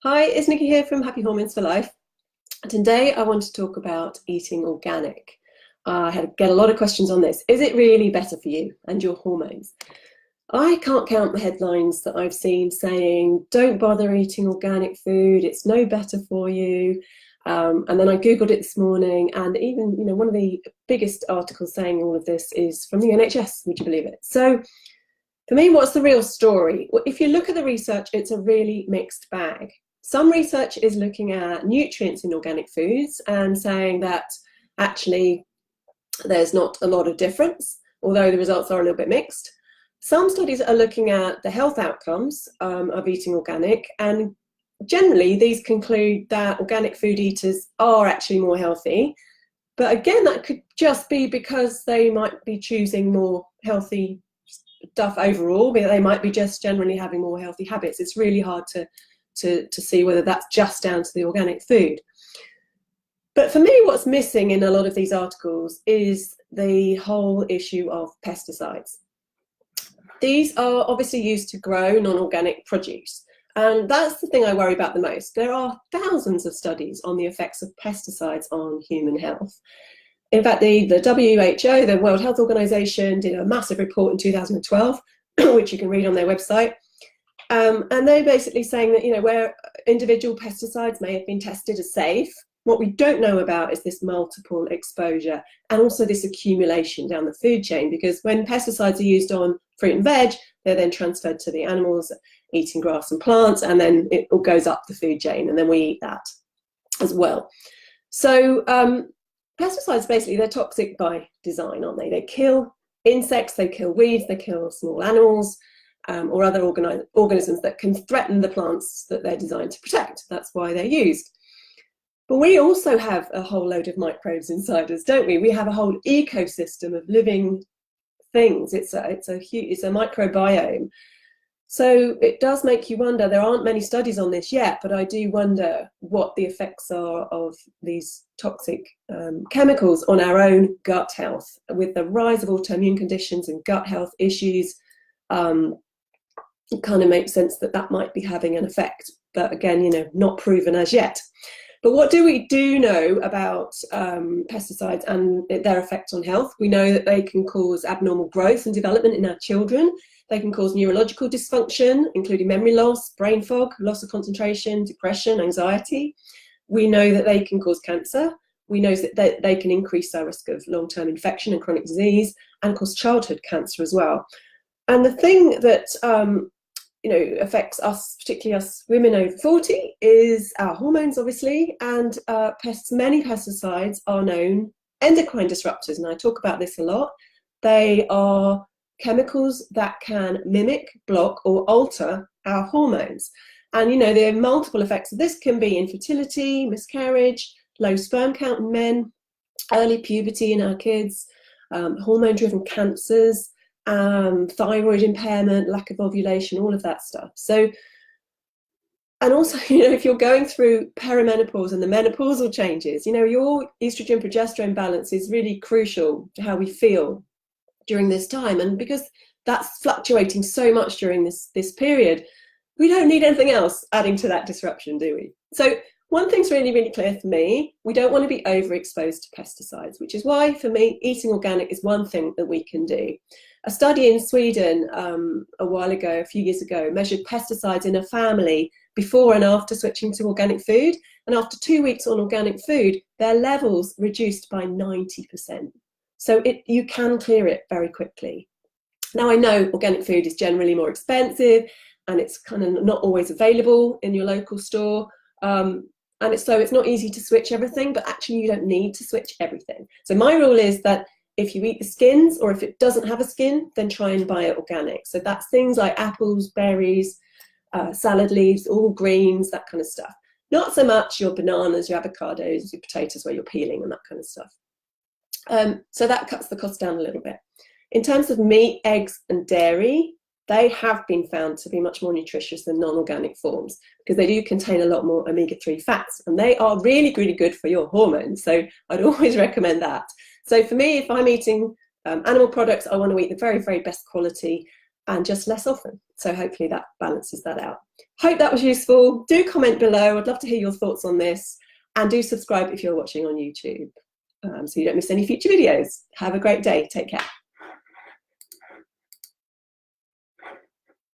Hi, it's Nikki here from Happy Hormones for Life. Today I want to talk about eating organic. Get a lot of questions on this. Is it really better for you and your hormones? I can't count the headlines that I've seen saying, don't bother eating organic food, it's no better for you. And then I Googled it this morning, and even, one of the biggest articles saying all of this is from the NHS, would you believe it? So for me, what's the real story? Well, if you look at the research, it's a really mixed bag. Some research is looking at nutrients in organic foods and saying that actually there's not a lot of difference, although the results are a little bit mixed. Some studies are looking at the health outcomes of eating organic, and generally these conclude that organic food eaters are actually more healthy. But again, that could just be because they might be choosing more healthy stuff overall, but they might be just generally having more healthy habits. It's really hard to see whether that's just down to the organic food. But for me, what's missing in a lot of these articles is the whole issue of pesticides. These are obviously used to grow non-organic produce, and that's the thing I worry about the most. There are thousands of studies on the effects of pesticides on human health. In fact, the WHO, the World Health Organization, did a massive report in 2012, which you can read on their website. And they're basically saying that, where individual pesticides may have been tested as safe, what we don't know about is this multiple exposure and also this accumulation down the food chain, because when pesticides are used on fruit and veg, they're then transferred to the animals eating grass and plants, and then it all goes up the food chain, and then we eat that as well. So pesticides, basically, they're toxic by design, aren't they? They kill insects, they kill weeds, they kill small animals, or other organisms that can threaten the plants that they're designed to protect. That's why they're used. But we also have a whole load of microbes inside us, don't we? We have a whole ecosystem of living things. It's a microbiome. So it does make you wonder. There aren't many studies on this yet, but I do wonder what the effects are of these toxic chemicals on our own gut health. With the rise of autoimmune conditions and gut health issues, it kind of makes sense that that might be having an effect, but again, not proven as yet. But what do we know about pesticides and their effect on health? We know that they can cause abnormal growth and development in our children. They can cause neurological dysfunction, including memory loss, brain fog, loss of concentration, depression, anxiety. We know that they can cause cancer. We know that they can increase our risk of long-term infection and chronic disease, and cause childhood cancer as well. And the thing that affects us, particularly us women over 40, is our hormones, obviously, and many pesticides are known endocrine disruptors, and I talk about this a lot. They are chemicals that can mimic, block, or alter our hormones. And the multiple effects of this can be infertility, miscarriage, low sperm count in men, early puberty in our kids, hormone-driven cancers, thyroid impairment, lack of ovulation, all of that stuff. So, and also, if you're going through perimenopause and the menopausal changes, your estrogen progesterone balance is really crucial to how we feel during this time. And because that's fluctuating so much during this period, we don't need anything else adding to that disruption, do we? So one thing's really, really clear for me: we don't want to be overexposed to pesticides, which is why, for me, eating organic is one thing that we can do. A study in Sweden a few years ago, measured pesticides in a family before and after switching to organic food. And after 2 weeks on organic food, their levels reduced by 90%. So you can clear it very quickly. Now, I know organic food is generally more expensive, and it's kind of not always available in your local store. And it's not easy to switch everything, but actually you don't need to switch everything. So my rule is that if you eat the skins, or if it doesn't have a skin, then try and buy it organic. So that's things like apples, berries, salad leaves, all greens, that kind of stuff. Not so much your bananas, your avocados, your potatoes where you're peeling and that kind of stuff. So that cuts the cost down a little bit. In terms of meat, eggs, and dairy, they have been found to be much more nutritious than non-organic forms, because they do contain a lot more omega-3 fats, and they are really, really good for your hormones. So I'd always recommend that. So for me, if I'm eating animal products, I want to eat the very, very best quality. and just less often. So hopefully that balances that out. Hope that was useful. Do comment below. I'd love to hear your thoughts on this, and do subscribe if you're watching on YouTube, so you don't miss any future videos. Have a great day. Take care.